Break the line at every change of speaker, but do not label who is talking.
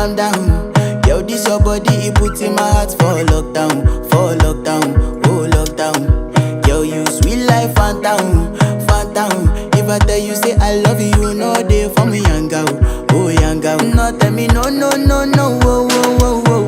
calm down. Yo, this your body, it puts in my heart for lockdown, oh lockdown. Yo, you sweet life, phantom, phantom. If I tell you say I love you, you know they for me young girl, oh young girl. No tell me no, no, no, no, oh, oh, oh, oh.